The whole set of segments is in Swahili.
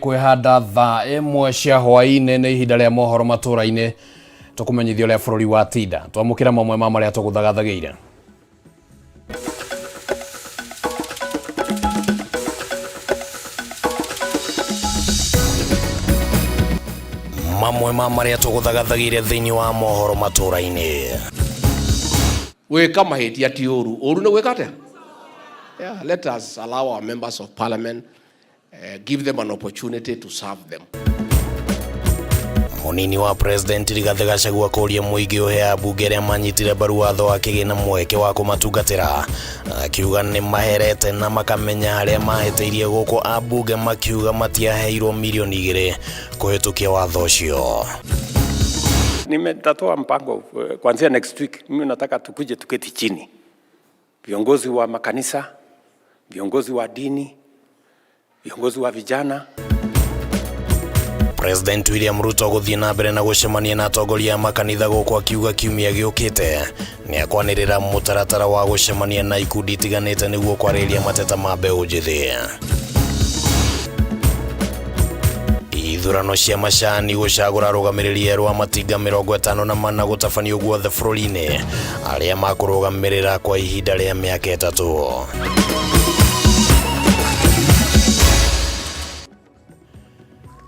Kwihanda thaa imwe cia hwaini ni ihinda ria mohoro matũra-inĩ tukumenyithio ria bũrũri wa Tinda twamũkĩra mamwe ma maria tũgũthagathageire. Mamwe ma maria tũgũthagathageire thĩinĩ wa mohoro matũra-inĩ. Gwĩka mahĩtia ti ũru, ũru nĩ gwĩka atĩa? Yeah, let us allow our members of parliament give them an opportunity to serve them. Munini wa president Rigathi Gachagua kũria mũingĩ ũhea bunge rĩa manyitire mbaru watho wa kĩgĩna mweke wa kũmatungatĩra, akiuga nĩ maherete na makamenya harĩa mahĩtĩirie gũkũ ambunge makiuga matiaheirwo milioni 2 kũhĩtũkia watho ũcio. Nimetoa mpango kuanzia next week. Mimi nataka tukuje tuketi chini, viongozi wa makanisa, viongozi wa dini, viongozi wa vijana. President William Ruto guthii na mbere na gucemania na atongoria a makanitha gũkũ akiuga kiumia gĩũkĩte nĩ akwanĩrĩra mũtaratara wa gucemania na ikundi itiganĩte nĩguo kwarĩrĩria mateta ma mbeũ njĩthĩ. Ithurano cia macani gũcagũra arũgamĩrĩri erũ a matinga 54 gũtabanio guothe bũrũri-inĩ arĩa makũrũgamĩrĩra kwa ihinda rĩa mĩaka 3.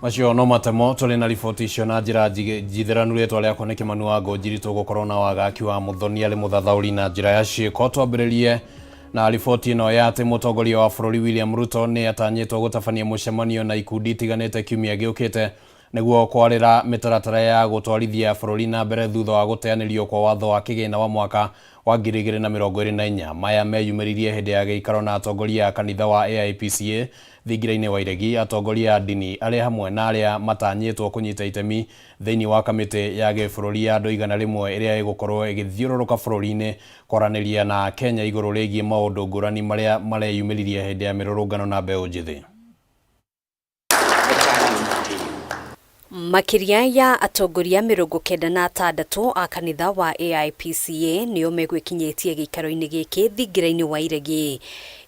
Macio no matemo tũrĩ na riboti icio na njĩra njitheranu. Rĩtwa rĩakwa nĩ Kĩmani wa Ngũnjiri. Tũgũkorwo na wagaki wa Muthoni arĩ mũthathaũri na njĩra ya ciĩko. Twambĩrĩrie na riboti ĩno ya atĩ mũtongoria wa bũrũri William Ruto nĩ atanyĩtwo gũtabania mũcemanio na ikundi itiganĩte kiumia gĩũkĩte nĩguo kwarĩra mĩtaratara ya gũtwarithia bũrũri na mbere thutha wa gũteanĩrio kwa watho wa kĩgĩna wa mwaka wa 2024. Maya meyumĩririe hĩndĩ ya gĩikaro na atongoria a kanitha wa AIPCA thingira-inĩ wa Iregi, atongoria a ndini arĩa hamwe na arĩa matanyĩtwo kũnyita itemi thĩinĩ wa kamĩtĩ ya gĩbũrũri ya andũ 100 ĩrĩa ĩgũkorwo ĩgĩthiũrũrũka bũrũri-inĩ kwaranĩria na Kenya igũrũ rĩgiĩ maũndũ ngũrani marĩa mareyumĩririe hĩndĩ ya mĩrũrũngano na mbeũ njĩthĩ. Makiria ya atongoria 96 a kanitha wa AIPCA nĩo megwĩkinyĩtie gĩikaro-inĩ gĩkĩ thingira-inĩ wa Iregi.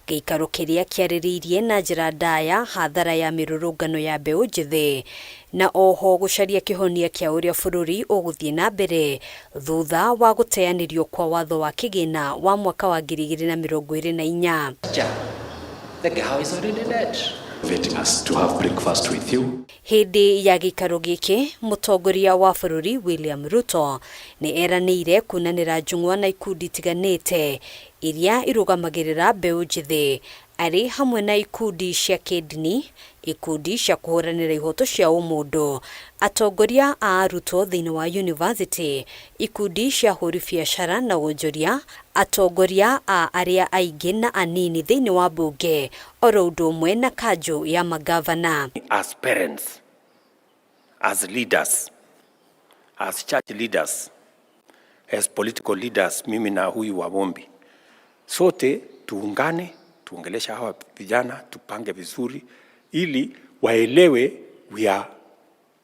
Gĩikaro kĩrĩa kĩarĩrĩirie na njĩra ndaya hathara ya mĩrũrũngano ya mbeũ njĩthĩ na oho gũcaria kĩhonia kĩa ũrĩa bũrũri ũgũthiĩ na mbere thutha wa gũteanĩrio kwa watho wa kĩgĩna wa mwaka wa 2024. The cow is already dead. Inviting us to have breakfast with you. Hĩndĩ ya gĩikaro gĩkĩ mũtongoria wa bũrũri William Ruto nĩ eranĩire kunanĩra njung'wa na ikundi tiganĩte iria irũgamagĩrĩra mbeũ njĩthĩ arĩ hamwe na ikundi cia kĩndini, ikundi cia kũhũranĩra ihoto cia ũmũndũ, atongoria a arutwo thĩinĩ wa university, ikundi cia hũri biacara na wonjoria, atongoria a arĩa aingĩ na anini thĩinĩ wa bunge, oro ũndũ ũmwe na kanjũ ya magavana. As parents, as leaders, as church leaders, as political leaders, mimi na huyu wa Wombi, sote tuungane, tuongelesha hawa vijana, tupange vizuri ili waelewe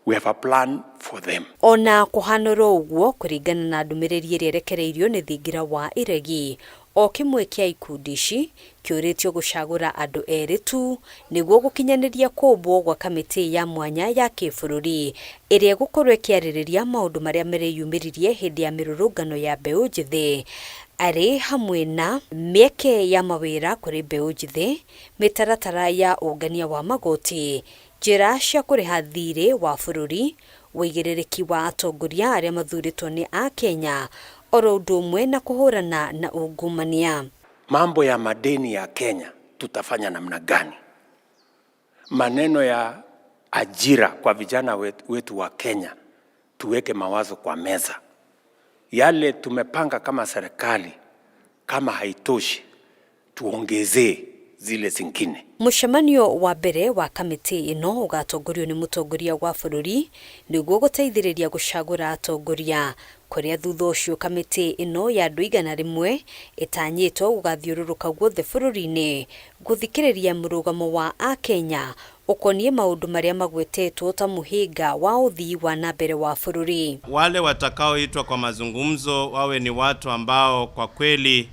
we have a plan for them. Ona kũhanũrwo ũguo kũringana na ndũmĩrĩri ĩrĩa ĩrekereirio nĩ thingira wa Iregi, o kĩmwe kĩa ikundi ici kĩũrĩtio gũcagũra andũ erĩ tu nĩguo gũkinyanĩria kũmbwo gwa kamĩtĩ ya mwanya ya kĩbũrũri ĩrĩa gũkorwo ĩkĩarĩrĩria maũndũ marĩa mareyumĩririe hĩndĩ ya mĩrũrũngano ya mbeũ njĩthĩ arĩ hamwe na mĩeke ya mawĩra kũrĩ mbeũ njĩthĩ, mĩtaratara ya ũngania wa magoti, njĩra cia kũrĩha thirĩ wa bũrũri, wĩigĩrĩrĩki wa atongoria arĩa mathurĩtwo nĩ a Kenya, oro ũndũ ũmwe na kũhũrana na ungumania. Mambo ya madeni ya Kenya tutafanya namna gani? Maneno ya ajira kwa vijana wetu wa Kenya tuweke mawazo kwa meza. Yale tumepanga kama serikali, kama haitoshi tuongezee zile zingine. Mũcemanio wa mbere wa kamĩtĩ ĩno ũgatongorio nĩ mũtongoria wa bũrũri nĩguo gũteithĩrĩria gũcagũra atongoria, kũrĩa thutha ũcio kamĩtĩ ĩno ya andũ 100 ĩtanyĩtwo gũgathiũrũrũka guothe bũrũri-inĩ gũthikĩrĩria mũrũgamo wa Akenya ũkoniĩ maũndũ marĩa magwetetwo ta mũhĩnga wa ũthii wa na mbere wa bũrũri. Wale watakaoitwa kwa mazungumzo wawe ni watu ambao kwa kweli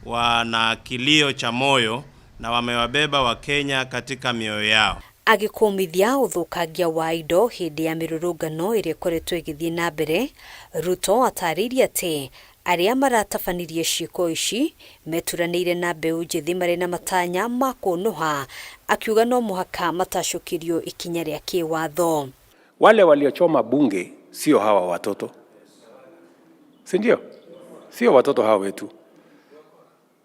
wana kilio cha moyo na wamewabeba wa Kenya katika mioyo yao. Agĩkũmithia ũthũkangia wa indo hĩndĩ ya mĩrũrũngano ĩrĩa ĩkoretwo ĩgĩthiĩ na mbere, Ruto atarĩirie atĩ arĩa maratabanirie ciĩko ici meturanĩire na mbeũ njĩthĩ marĩ na matanya ma kũnũha, akiuga no mũhaka matacũkĩrio ikinya rĩa kĩwatho. Wale waliochoma bunge sio hawa watoto, si ndio? Sio watoto hawa wetu.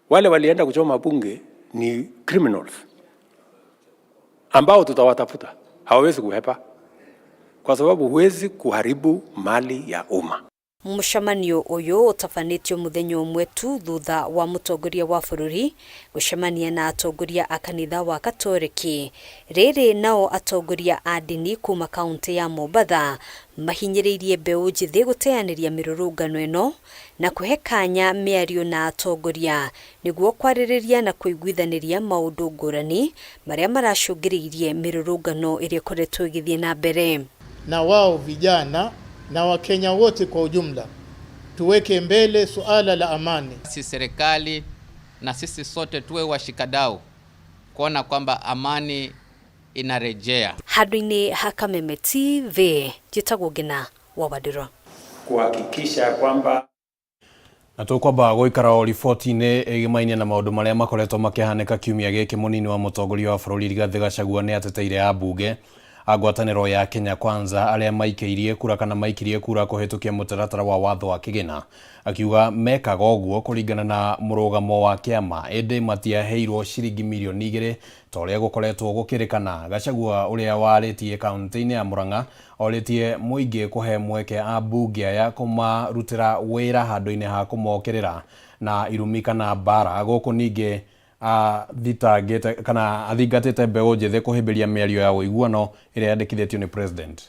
Wale walienda kuchoma bunge ni criminals ambao tutawatafuta. Hawawezi kuhepa kwa sababu huwezi kuharibu mali ya umma. Mũcemanio ũyũ ũtabanĩtio mũthenya ũmwe tu thutha wa mũtongoria wa bũrũri gũcemania na atongoria a kanitha wa Gatoreki. Rĩrĩ nao atongoria a ndini kuma kaunti ya Mombatha mahinyĩrĩirie mbeũ njĩthĩ gũteanĩria mĩrũrũngano ĩno na kũhe kanya mĩario na atongoria nĩguo kwarĩrĩria na kũiguithanĩria maũndũ ngũrani marĩa maracũngĩrĩirie mĩrũrũngano ĩrĩa ĩkoretwo ĩgĩthiĩ na mbere. Na wao vijana na Wakenya wote kwa ujumla tuweke mbele suala la amani. Sisi serikali na sisi sote tuwe washikadau kuona kwamba amani inarejea. Handũ-inĩ ha Kameme TV, njĩtagwo Ngina wa Wadiro. Kuhakikisha kwamba na tũkwamba gũikara o riboti-inĩ ĩgĩmainie na maũndũ marĩa makoretwo makĩhanĩka kiumia gĩkĩ. Mũnini wa mũtongoria wa bũrũri Rigathĩ Gachagua nĩ ateteire ambunge a ngwatanĩro ya Kenya Kwanza arĩa maikĩirie kura kana maikirie kura kũhetũkia mũtaratara wa watho wa kĩgĩna, akiuga mekaga ũguo kũringana na mũrũgamo wa kĩama ĩndĩ matiaheirwo ciringi mirioni 2 ta ũrĩa gũkoretwo gũkĩrĩkana. Gachagua ũrĩa warĩtie kaunti-inĩ ya Murang'a orĩtie mũingĩ kũhe mweke ambunge aya kũmarutĩra wĩra handũ-inĩ ha kũmokerera na irumi kana mbara. Gũkũ ningĩ thitangĩte kana athingatĩte mbeũ njĩthĩ kũhĩmbĩria mĩario ya ũiguano ĩrĩa yandĩkithĩtio nĩ president.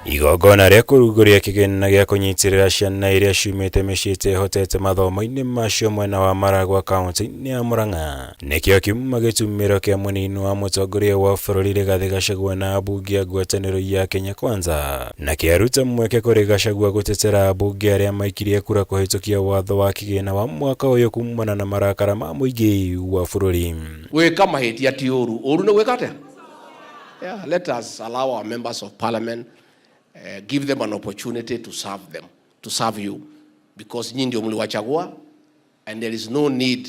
Igongona rĩa kũrugũria kĩgĩna gĩa kũnyitĩrĩra ciana iria ciumĩte mĩciĩ ĩtehotete mathomo-inĩ macio mwena wa Maragwa kaunti-inĩ ya Murang'a nĩkĩo kiuma gĩtumĩro kĩa mũnini wa mũtongoria wa bũrũri Rigathĩ Gachagua na ambunge a ngwatanĩro ya Kenya Kwanza, na kĩaruta mweke kũrĩ Gachagua gũtetera ambunge arĩa maikirie kura kũhetũkia watho wa kĩgĩna wa mwaka ũyũ kumana na marakara ma mũingĩ wa bũrũri. Gwĩka mahĩtia ti ũru. Ũru nĩ gwĩka atĩa? Yeah, let us allow our members of parliament give them an opportunity to serve you, because nyinyi ndio mliwachagua, and there is no need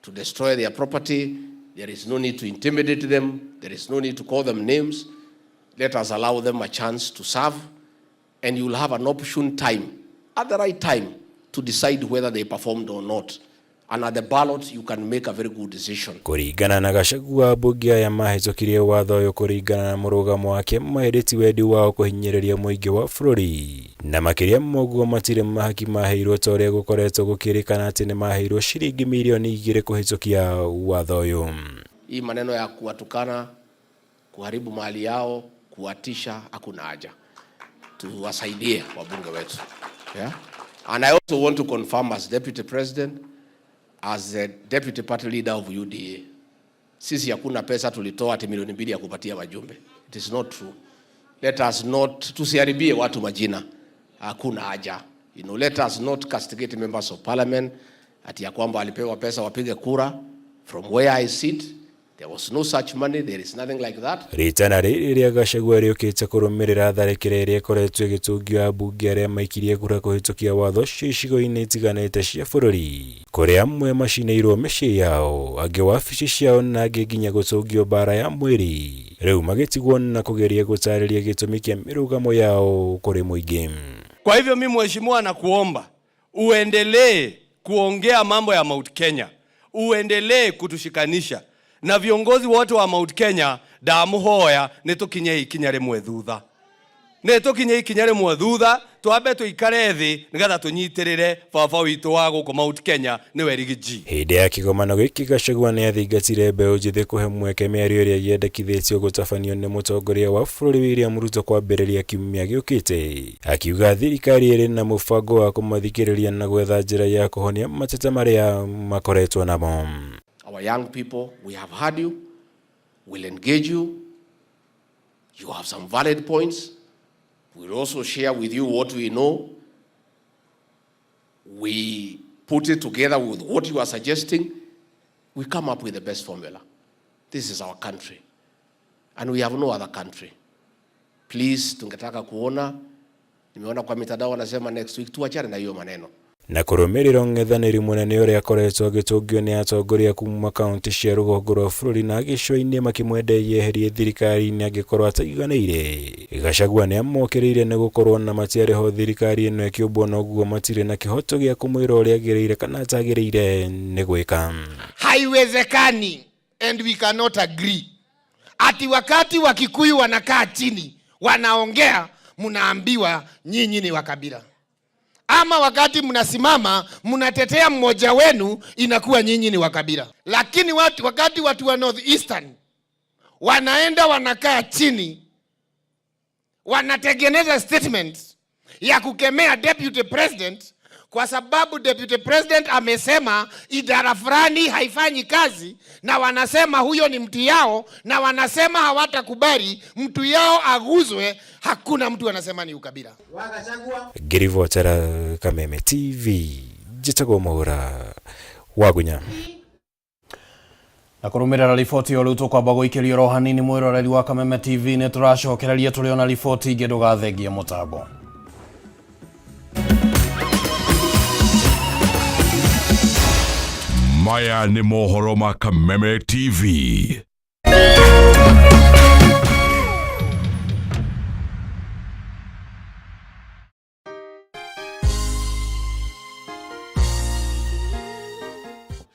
to destroy their property, there is no need to intimidate them, there is no need to call them names. Let us allow them a chance to serve, and you will have an opportune time, at the right time, to decide whether they performed or not. And at the ballot, you can make a very good decision. Kũringana na Gachagua, ambunge aya mahĩtũkirie watho ũyũ kũringana na mũrũgamo wake maherĩti wendi wao kũhinyĩrĩria mũingĩ wa bũrũri, na makĩria moguo matirĩ mahaki maheirwo ta ũrĩa gũkoretwo gũkĩrĩkana atĩ nĩ maheirwo ciringi mirioni 2 kũhetũkia watho ũyũ. Hii maneno ya kuwatukana, kuharibu mali yao, kuwatisha, hakuna haja. Tuwasaidie wabunge wetu. Yeah? And I also want to confirm as Deputy President, as the Deputy Party Leader of UDA, sisi hakuna pesa tulitoa ati milioni 2 ya kupatia wajumbe. It is not true. Let us not, tusiharibie watu majina. Hakuna haja. You know, let us not castigate members of parliament ati ya kwamba alipewa pesa wapige kura. From where I sit, there was no such money, there is nothing like that. Ritana rĩrĩa Gachagua rĩũkĩte kũrũmĩrĩra tharĩkĩra ĩrĩa ĩkoretwo ĩgĩtũngio ambunge arĩa maikirie kura kũhetũkia watho icigo-inĩ itiganĩte cia bũrũri, kũrĩa amwe macinĩirwo mĩciĩ yao, angĩ wabici ciao na angĩ nginya gũtũngio mbara ya mwĩrĩ, rĩu magĩtigwo na kũgeria gũtarĩria gĩtũmi kĩa mĩrũgamo yao kũrĩ mũingĩ. Kwa hivyo mimi mheshimiwa nakuomba uendelee kuongea mambo ya Mount Kenya, uendelee kutushikanisha na viongozi wote wa Mount Kenya. Ndamuhoya nitukinye ikinya rimwe thutha, nitukinye ikinya rimwe thutha, twambe tuikare thi nigetha tunyitirire baba witũ wa gũkũ Mount Kenya niwe Rigiji. Hĩndĩ ya kĩgomano gĩkĩ Gachagua nĩ athingatire mbeũ njĩthĩ kũhe mweke mĩario ĩrĩa yendekithĩtio gũtabanio nĩ mũtongoria wa bũrũri William Ruto kwambĩrĩria kiumia gĩũkĩte, akiuga thirikari ĩrĩ na mũbango wa kũmathikĩrĩria na gwetha njĩra ya kũhonia mateta marĩa makoretwo namo. Our young people, we have heard you, we'll engage you, you have some valid points, we'll also share with you what we know, we put it together with what you are suggesting, we come up with the best formula. This is our country. And we have no other country. Please, tungetaka kuona, nimeona kwa mitandao wanasema next week tuachane na hiyo maneno. Na kurumirira ng'ethaniri munene uria akoretwo agitungio ni atongoria kuma kaunti cia rũgongo rwa bũrũri na gĩcũa-inĩ makĩmwenderia eherie thirikari-inĩ angĩkorwo ataiganĩire. Gachagua nĩ amokĩrĩire nĩ gũkorwo na matiarĩho thirikari ĩno ĩkĩũmbwo na ũguo matirĩ na kĩhoto gĩa kũmwĩra ũrĩa agĩrĩire kana atagĩrĩire nĩ gwĩka. Haiwezekani, and we cannot agree, ati wakati wa Kikuyu wanakaa chini wanaongea mnaambiwa nyinyi ni wa kabila, ama wakati mnasimama mnatetea mmoja wenu inakuwa nyinyi ni wa kabila. Lakini wakati watu wa North Eastern wanaenda wanakaa chini wanatengeneza statements ya kukemea deputy president kwa sababu deputy president amesema idara fulani haifanyi kazi, na wanasema huyo ni mtu yao, na wanasema hawatakubali mtu yao aguzwe. Hakuna mtu anasema ni ukabila. Ngirivotera Kameme TV, njitagwo Mwaura Wagunya. Na kurumirira riboti yo riu tukwamba guikirio ro hanini mwiroreri wa Kameme TV ni turacokereria turi ona riboti ingi ndugathengie mutambo. Maya ni mohoro ma Kameme TV.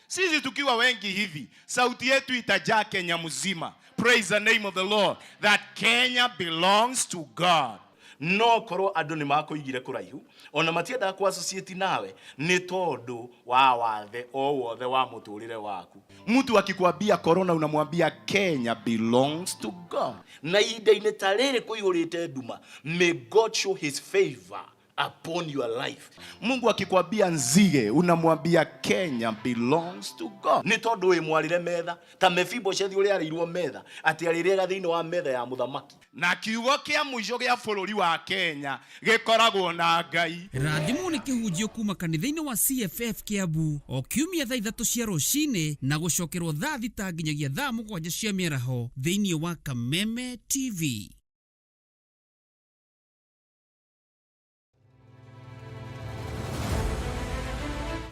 Sisi tukiwa wengi hivi, sauti yetu itajaa Kenya mzima. Praise the name of the Lord, that Kenya belongs to God. No koro andu ni makoigire kuraihu ona matienda ku associate nawe ni tondu wa wathe o wothe wa muturire waku. Mtu akikwambia corona unamwambia Kenya belongs to God. Na ida-ini tarere kuiyurite nduma, may God show his favor upon your life. Mungu akikwambia nzige unamwambia Kenya belongs to God. Ni tondu we mwarire metha ta Mephibosheth uri arirwo metha ati arirega thiini wa metha ya muthamaki. Na kiugo kia muico gia bururi wa Kenya gikoragwo na Ngai. Rathimu ni kihunjio kuma kanitha-ini wa CFF Kiambu o kiumia thaa 3 cia rucini na gucokerwo thaa 6 nginyagia thaa 7 cia mĩaraho thiini wa Kameme TV.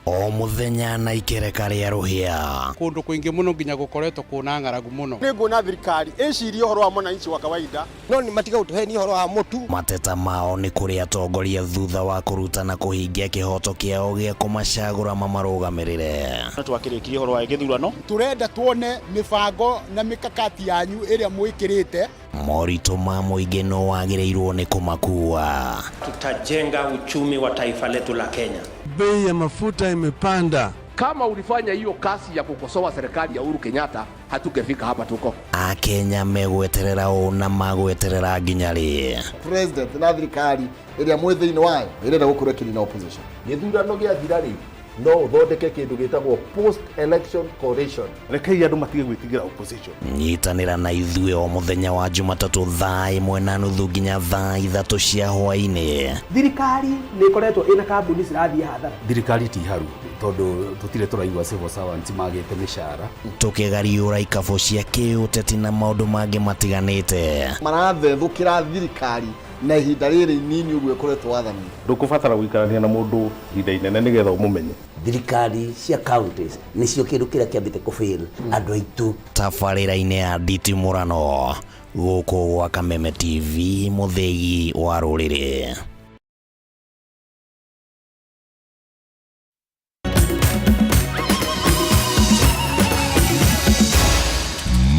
O muthenya na ikereka ria ruhia kundu kuingi muno nginya gukoretwo kuna ng'aragu muno ni nguna thirikari icirie horo wa mwananchi wa kawaida no ni matiga utuheni horo wa mutu. Mateta mao ni kuri atongoria thutha wa kurutana kuhingia kihoto kiao gia kumacagura mamarugamirire. Twakirikirie horo wa githurano turenda tuone mibango na mikakati yanyu iria mwikirite. Morito ma muingi no wagirirwo ni kumakua. Tutajenga uchumi wa taifa letu la Kenya. Bei ya mafuta imepanda. Kama ulifanya hiyo kasi ya kukosoa serikali ya Uhuru Kenyatta, hatungefika hapa tuko. Akenya megweterera ona magweterera nginya ri. President na thirikari iria mwithiini wayo irenda gukurekiri na opposition. Githurano gia thirari no uthondeke kindu gitagwo post election coalition. Rekei andu matige gwitigira opposition. Nyitanira na ithuĩ o muthenya wa Jumatatu thaa 1:30 nginya thaa 3 cia hwaĩ-inĩ. Thirikari nĩ ikoretwo ina kambuni cirathie hathara. Thirikari ti haru tondu tutire turaigua civil servants magite mishara. Tukigariũra ikabo cia kĩũteti na maũndũ mangĩ matiganĩte. Marathethũkĩra thirikari na ihinda rĩrĩ inini ũguo ĩkoretwo wathani. Ndũkũbatara gũikarania na mũndũ ihinda inene nĩgetha ũmũmenye. Thirikari cia counties nĩcio kĩndũ kĩrĩa kĩambĩte kũfail andũ aitũ. Tabarĩra-inĩ ya nditimũrano gũkũ gwa Kameme TV, mũthegi wa rũrĩrĩ.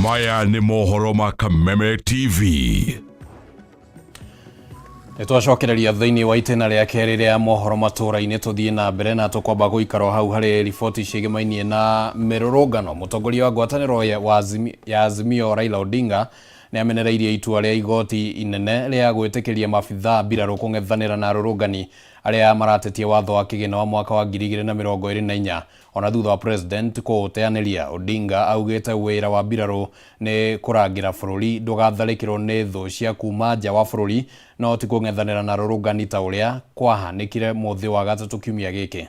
Maya ni mohoro ma Kameme TV. Twacokereria thiini wa itena ria keri ria mohoro matura-ini tuthie na mbere na tukwamba guikaro hau hari riboti cigimainie na mirurungano. Mutongoria wa ngwataniro ya Azimio Raila Odinga ni amenereirie itua ria igoti inene ria gwitikiria mabithaa mbiraru kung'ethanira na arurungani aria maratetia watho wa kigina wa mwaka wa 2024 ona thutha wa president kuuteaniria. Odinga augite wira wa mbiraru ni kurangira bururi ndugatharikirwo ni thu cia kuma nja wa bururi no ti kung'ethanira na arurungani ta uria kwahanikire muthi wa gatatu kiumia giki.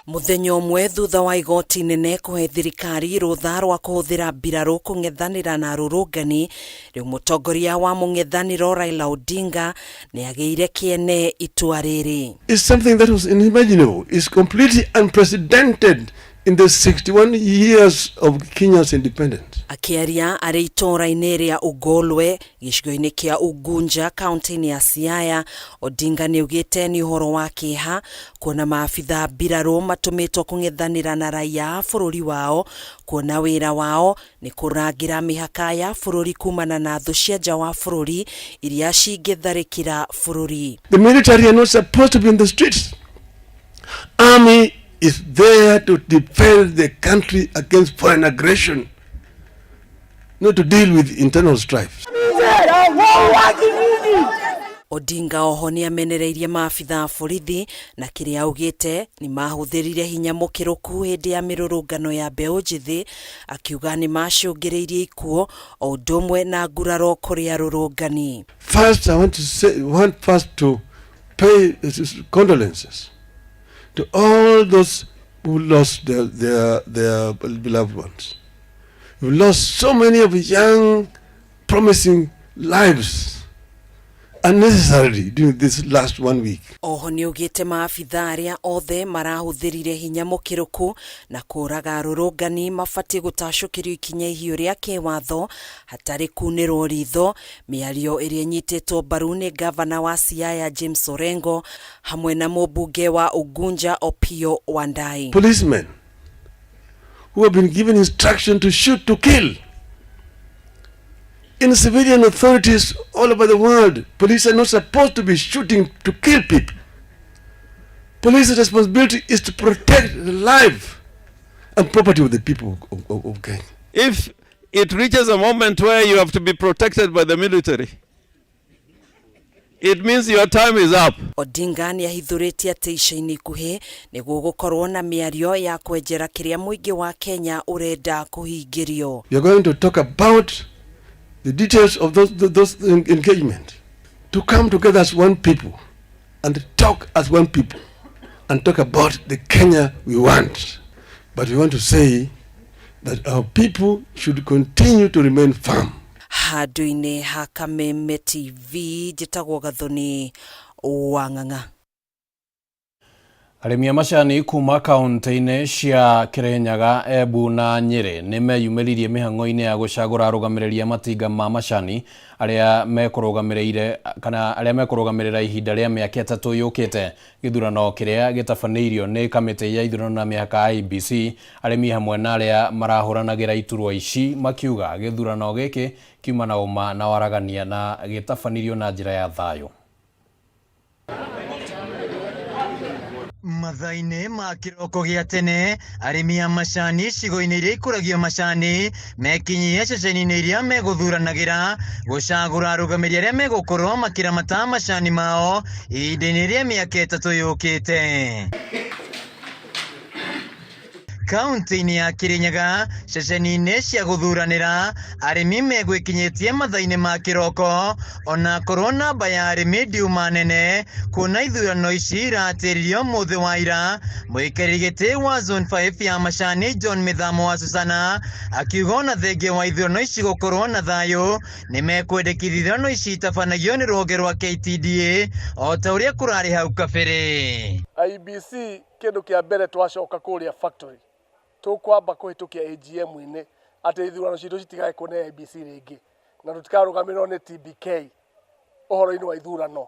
Muthenya umwe thutha wa igoti nene kuhe thirikari rutha rwa kuhuthira mbirarũ kung'ethanĩra na arũrũngani, rĩu mũtongoria wa mũng'ethanĩro Raila Odinga nĩagĩire kĩene itua rĩrĩ. It's something that was unimaginable. It's completely unprecedented in the 61 years of Kenya's independence. Akiaria arĩ itũũra-inĩ rĩa Ugolwe gĩcigo-inĩ kĩa Ugunja kaunti-inĩ ya Siaya, Odinga nĩaugĩte nĩ ũhoro wa kĩeha kuona maabitha mbirarũ matũmĩtwo kũng'ethanĩra na raia bũrũri wao, kuona wĩra wao nĩ kũrangĩra mĩhaka ya bũrũri kumana na thũ cia nja wa bũrũri iria cingĩtharĩkĩra bũrũri. The military are not supposed to be in the streets. Army is there to defend the country against foreign aggression, not to deal with internal strife. Odinga oho nĩamenereirie maabitha borithi na kĩrĩa augĩte nĩ mahũthĩrire hinya mũkĩrũku hĩndĩ ya mĩrũrũngano ya mbeũ njĩthĩ, akiuga nĩ macũngĩrĩirie ikuũ o ũndũ ũmwe na nguraro kũrĩ arũrũngani. First, I want to pay condolences to all those who lost their beloved ones. We lost so many of young, promising lives unnecessarily during this last 1 week. Oho nĩaugĩte maabitha arĩa othe marahũthĩrire hinya mũkĩrũku na kũraga arũrũngani mabatiĩ gũtacũkĩrio ikinya ihiũ rĩa kĩwatho hatarĩ kunĩrwo ritho, mĩario ĩrĩa ĩnyitĩtwo mbaru nĩ gavana wa Siaya James Orengo hamwe na mũmbunge wa Ugunja Opiyo Wandayi. Policemen who have been given instruction to shoot to kill. In civilian authorities all over the world, police are not supposed to be shooting to kill people. Police responsibility is to protect the life and property of the people of Kenya. If it reaches a moment where you have to be protected by the military, it means your time is up. Odinga nĩahithũrĩtie atĩ ica-inĩ ikuhĩ nĩguo gũkorwo na mĩario ya kwenjera kĩrĩa mũingĩ wa Kenya ũrenda kũhingĩrio. We are going to talk about the details of those engagement, to come together as one people and talk as one people and talk about the Kenya we want. But we want to say that our people should continue to remain firm. Handũ-inĩ ha Kameme TV njĩtagwo Gathoni Wang'ang'a. Arĩmi a macani kuma kaunti-inĩ cia Kirinyaga, Embu na Nyeri nĩ meyumĩririe mĩhang'o-inĩ ya gũcagũra arũgamĩrĩri matinga ma macani arĩa mekũrũgamĩrĩra ihinda rĩa mĩaka 3 yũkĩte. Gĩthurano kĩrĩa gĩtabanĩirio nĩ kamĩtĩ ya ithurano na mĩhaka IEBC, arĩmi hamwe na arĩa marahũranagĩra iturwa ici makiuga gĩthurano gĩkĩ kiuma na ũma na waragania na gĩtabanĩrio na njĩra ya thayũ. Mathainĩ ma kĩroko gĩa tene, arĩmi a macani cigo-inĩ iria ikũragio macani mekinyie ceceni-inĩ iria megũthuranagĩra gũcagũra arũgamĩrĩri arĩa megũkorwo makĩramata macani mao ihinda-inĩ rĩa mĩaka 3 yũkĩte. Kaunti-inĩ ya Kirinyaga, ceceni-inĩ cia gũthuranĩra arĩmi megwĩkinyĩtie mathainĩ ma kĩroko, ona korwo namba ya arĩmi ndiuma nene, kuona ithurano ici iratĩririo mũthĩ wa ira. Mũikarĩri gĩtĩ wa Zone 5 ya macani John Mithamo wa Susana akiuga ona thengia wa ithurano ici gũkorwo na thayũ, nĩ mekwendekithia ithurano ici itabanagio nĩ rũhonge rwa KTDA o ta ũrĩa kũrarĩ hau kabere. IEBC kĩndũ kĩa mbere twacoka kũrĩa factory tukwamba kuhitukia AGM-inĩ atĩ ithurano citũ citigae kũne IEBC rĩngĩ na tutikarũgamĩrĩrwo nĩ TBK ũhoro-inĩ wa ithurano.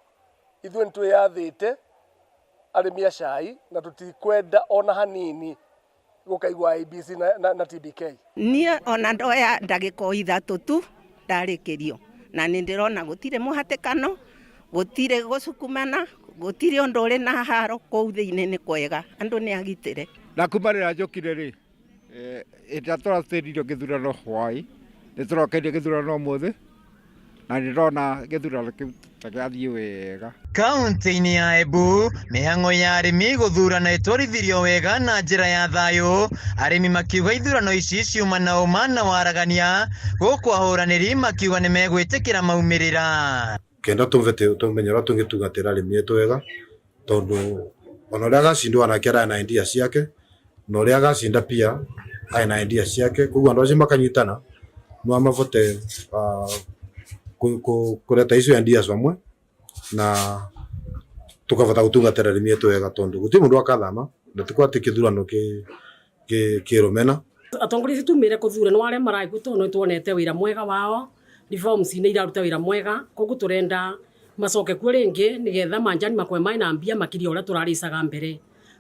Ithuĩ nĩtwĩyathĩte arĩmi a cai na tutikwenda ona hanini gũkaigua IEBC na TBK. Niĩ ona ndoya ndagĩka 3 tu ndarĩkĩrio na nĩndĩrona gũtirĩ mũhatĩkano, gũtirĩ gũcukumana, gũtirĩ ũndũ ũrĩ na haro kũu thĩinĩ nĩ kwega, andũ nĩ agitĩre. Na kumarĩra njũkire rĩ tũratĩririo gĩthurano hwaĩ, nĩtũrokeire gĩthurano ũmũthĩ na nĩndĩrona gĩthurano kĩu ta gĩathiĩ wega. Kaunti-inĩ ya Embu, mĩhang'o ya arĩmi gũthurana ĩtwarithirio wega na njĩra ya thayũ, arĩmi makiuga ithurano ici ciuma na ũma na waragania, gũkũ ahũranĩri makiuga nĩ megwĩtĩkĩra maumĩrĩra. Kenda tumenye ũrĩa tũngĩtungatĩra arĩmi aitũ wega, tondũ ona uria agacindwo anake na idea ciake na uria agacinda pia aina idea ciake koguo andu acio makanyitana no amavote kureta icio ideas vamwe na tukavota gutungatira arimi etu wega tondu guti mundu akathama ndatukwati kithurano ki rumena atongoria tumire kuthura no aria maraiguto no tuonete wira mwega wao reforms ni iraruta wira mwega koguo turenda macoke ku ringi nigetha manjani makwe mai na mbia makiria uria turaricaga mbere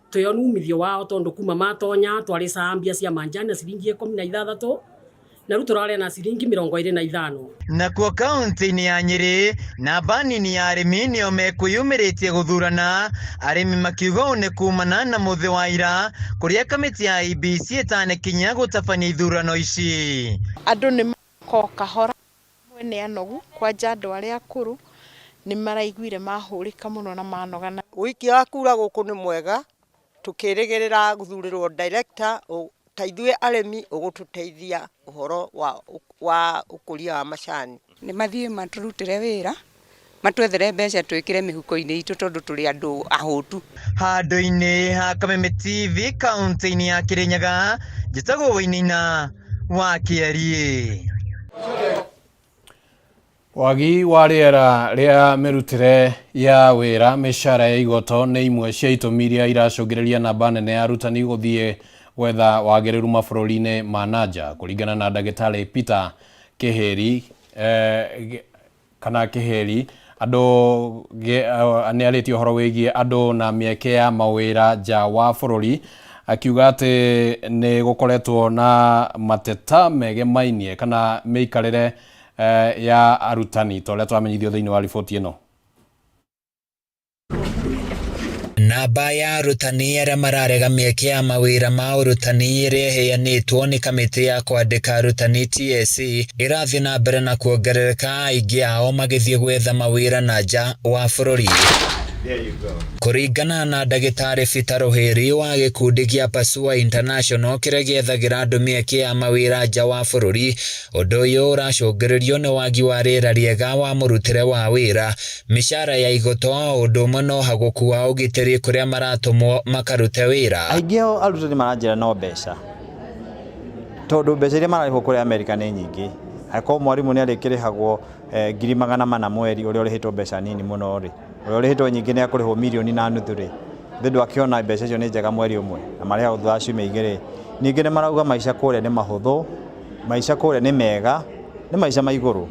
tuyonu umithio wao tondu kuma matonya twarica mbia cia manjani na ciringi 16 na ruto rale na ciringi 25 na kwa kaunti-ini ya Nyeri namba nini ya arimi nio mekuyumiritie guthurana arimi makiuga ni kumana na muthi wa ira kuria kamiti ya IEBC itanekinya gutabania ithurano ici andu ni makoka hora mwene anogu kwa jando aria akuru ni maraiguire mahurika muno na manogana wiki ya kura guku ni mwega tukirigirira guthurirwo director taithwe aremi ugututeithia uhoro wa ukuria wa macani ni mathie maturutire wira matwethere mbeca twikire mihuko-ini itu tondu turi andu ahutu handu-ini ha Kameme TV kaunti-ini ya Kirinyaga njitagwo Wainaina wa Kiarie. Wagi wa rĩera rĩa mĩrutĩre ya wĩra mĩcara ya igoto nĩ imwe cia itũmi iria iracũngĩrĩria namba nene ya arutani gũthiĩ gwetha wagĩrĩru mabũrũri-inĩ ma nanja kũringana na ndagĩtarĩ Peter Kĩhĩri kana Kĩhĩri andũ nĩ arĩtie ũhoro wĩgiĩ andũ na mĩeke ya mawĩra nja wa bũrũri akiuga atĩ nĩ gũkoretwo na mateta megemainie kana mĩikarĩre ya arutani toria twamenyithio thĩinĩ wa riboti ĩno. Namba ya arutani arĩa mararega mĩeke ya mawĩra ma ũrutani ĩrĩa ĩheanĩtwo nĩ kamĩtĩ ya kwandĩka arutani TSC ĩrathiĩ na mbere na kuongerereka, aingĩ ao magĩthiĩ gwetha mawĩra na nja wa bũrũri. Kũringana na ndagĩtarĩ Peter Kĩhĩri wa gĩkundi gĩa Pasua International kĩrĩa gĩethagĩra andũ mĩeke ya mawĩra nja wa bũrũri, ũndũ ũyũ ũracũngĩrĩrio nĩ wagi wa rĩera rĩega wa mũrutĩre wa wĩra, mĩcara ya igoto ũndũ ũmwe na ũhagũku wa ũgitĩri kũrĩa maratũmwo makarute wĩra. Aingĩ ao arutani maranjĩra no mbeca, tondũ mbeca iria mararĩhwo kũrĩ Amerika nĩ nyingĩ. Angĩkorwo mwarimũ nĩ arĩkĩrĩhagwo 400,000 mweri, ũrĩa ũrĩhĩtwo mbeca nini mũno rĩ, ũrĩa ũrĩhĩtwo nyingĩ nĩ akũrĩhwo 1.5 rĩ, thĩndũ akĩona mbeca icio nĩ njega mweri ũmwe na marĩhagwo thutha wa ciumia igĩrĩ. Ningĩ nĩ marauga maica kũrĩa nĩ mahũthũ, maica kũrĩa nĩ mega, nĩ maica ma igũrũ.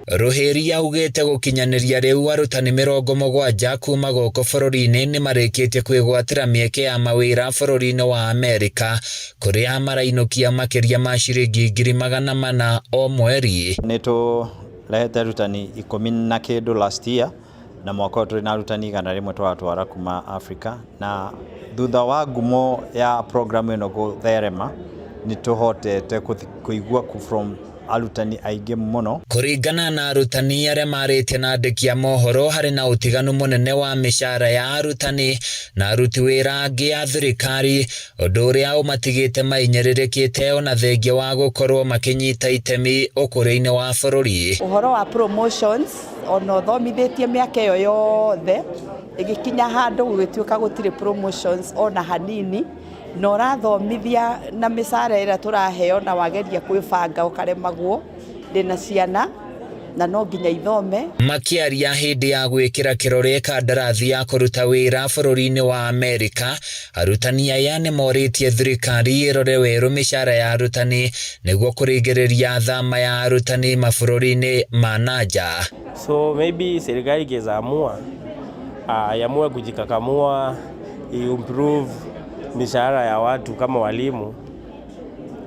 Ruhĩri augĩte gũkinyanĩria rĩu arutani 70 kuma gũkũ bũrũri-inĩ nĩ marĩkĩtie kwĩgwatĩra mĩeke ya mawĩra bũrũri-inĩ wa Amerika kũrĩa marainũkia makĩria ma ciringi 400,000 o mweri. Nĩ tũrehete arutani 10 na kĩndũ last year na mwaka ũyũ tũrĩ na arutani 100 twatwara kuma Africa, na thutha wa ngumo ya program ĩno gũtherema nĩ tũhotete kũigua from arutani aingĩ mũno. Kũringana na arutani arĩa marĩtie na andĩki a mohoro, harĩ na ũtiganu mũnene wa mĩcara ya arutani na aruti wĩra angĩ a thirikari, ũndũ ũrĩa ũmatigĩte mainyĩrĩrĩkĩte ona thengia wa gũkorwo makĩnyita itemi ũkũria-inĩ wa bũrũri. Ũhoro wa promotions ona ũthomithĩtie mĩaka ĩyo yothe ĩgĩkinya handũ gũgĩtuĩka gũtirĩ promotions ona hanini, na ũrathomithia na mĩcara ĩrĩa tũraheo na wageria kwĩbanga ũkaremagwo, ndĩna ciana na no nginya ithome. Makĩaria hĩndĩ ya gwĩkĩra kĩrore kandarathi ya kũruta wĩra bũrũri-inĩ wa Amerika, arutani aya nĩ morĩtie thirikari ĩrore werũ mĩcara ya arutani nĩguo kũrĩngĩrĩria thama ya arutani mabũrũri-inĩ ma nanja. So maybe serikali ingezamua yamue kujikakamua, improve mishahara ya watu kama walimu.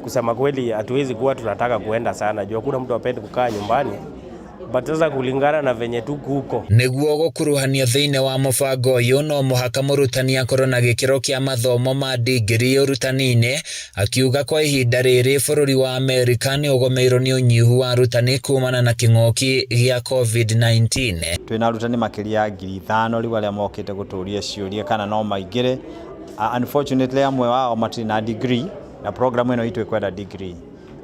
Kusema kweli hatuwezi kuwa tunataka kuenda sana, jua kuna mtu apende kukaa nyumbani, but sasa kulingana na venye tuko huko. Nĩguo gũkuruhanio thĩinĩ wa mũbango ũyũ no mũhaka mũrutani akorwo na gĩkĩro kĩa mathomo ma digiri ũrutani-inĩ, akiuga kwa ihinda rĩrĩ bũrũri wa Amerika nĩ ũgũmĩirwo nĩ ũnyihu wa arutani kumana na kĩng'ũki gĩa COVID-19. Twĩna arutani makĩria 5,000 rĩu arĩa mokĩte gũtũria ciũria kana no maingĩre. Unfortunately amwe wao matirĩ na degree na program ĩno itũ ĩkwenda degree,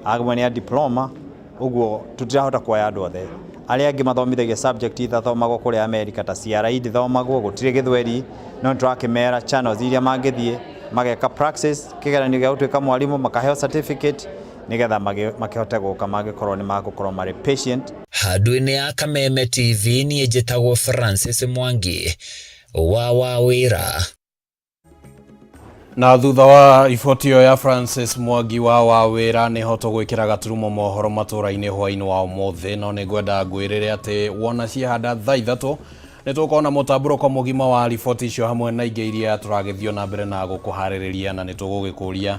amwe nĩ a diploma, ũguo tũtirahota kuoya andũ othe. aria angi mathomithagia subject ithathomagwo kuri America ta CRE thomagwo gutire Githweri no turakimera channels iria mangithie mageka praxis kigeranio gia gutwika mwalimu makaheo certificate nigetha makihote guka magikorwo ni magukorwo mari patient. Handũ-inĩ ya Kameme TV niĩ njĩtagwo Francis Mwangi wa wĩra. Na thutha wa riboti ĩyo ya Francis Mwangi wa wĩra nĩ hoto gwĩkĩra gaturumo mohoro matũra-inĩ hwainĩ wa ũmũthĩ, no nĩ ngwenda ngwĩrĩre atĩ wona ciahanda thaa ithatũ nĩ tũkuona mũtambũrũko mũgima wa riboti icio hamwe na ingĩ iria tũragĩthio na mbere na gũkũharĩrĩria, na nĩ tũgũgĩkũria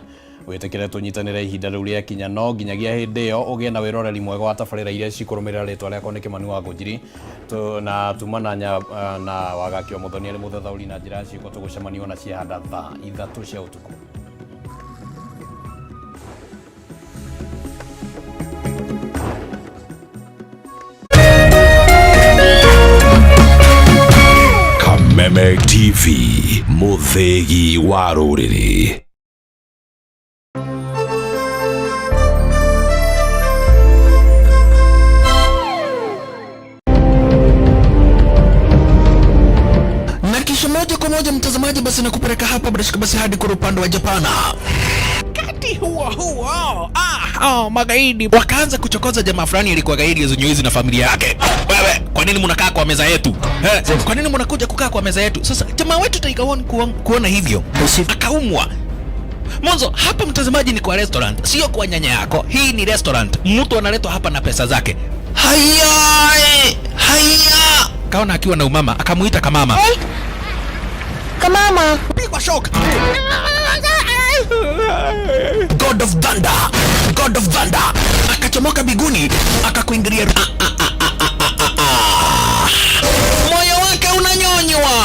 wĩtĩkĩre tũnyitanĩre ihinda rĩu rĩa kinya, no nginyagia hĩndĩ ĩyo ũgĩe na wĩroreri mwega wa tabarĩra iria cikũrũmĩrĩra rĩtwa rĩakwa nĩ Kĩmani wa Ngũnjiri na tumana na Wagaki wa Mũthoni arĩ mũthathaũri na njĩra ciĩko tũgũcemania na ciahanda thaa ithatũ cia ũtukũ. Kameme TV, mũthĩgi wa rũrĩrĩ. Moja kwa moja mtazamaji, basi nakupeleka hapa basi hadi kwa upande wa Japana. Kati huo magaidi wakaanza kuchokoza jamaa fulani alikuwa gaidi ya Zunyuizi na familia yake. Wewe, kwa nini mnakaa kwa meza yetu? Kwa nini mnakuja kukaa kwa meza yetu? Sasa jamaa wetu Tiger One kuona hivyo akaumwa. Mwanzo hapa mtazamaji ni kwa restaurant, sio kwa nyanya yako. Hii ni restaurant. Mtu analetwa hapa na pesa zake. Haya! Kaona akiwa na umama, akamuita kamama. Kamama, pigwa shock. God of Thunder. Akachomoka biguni, akakuingilia. Moyo wake unanyonywa.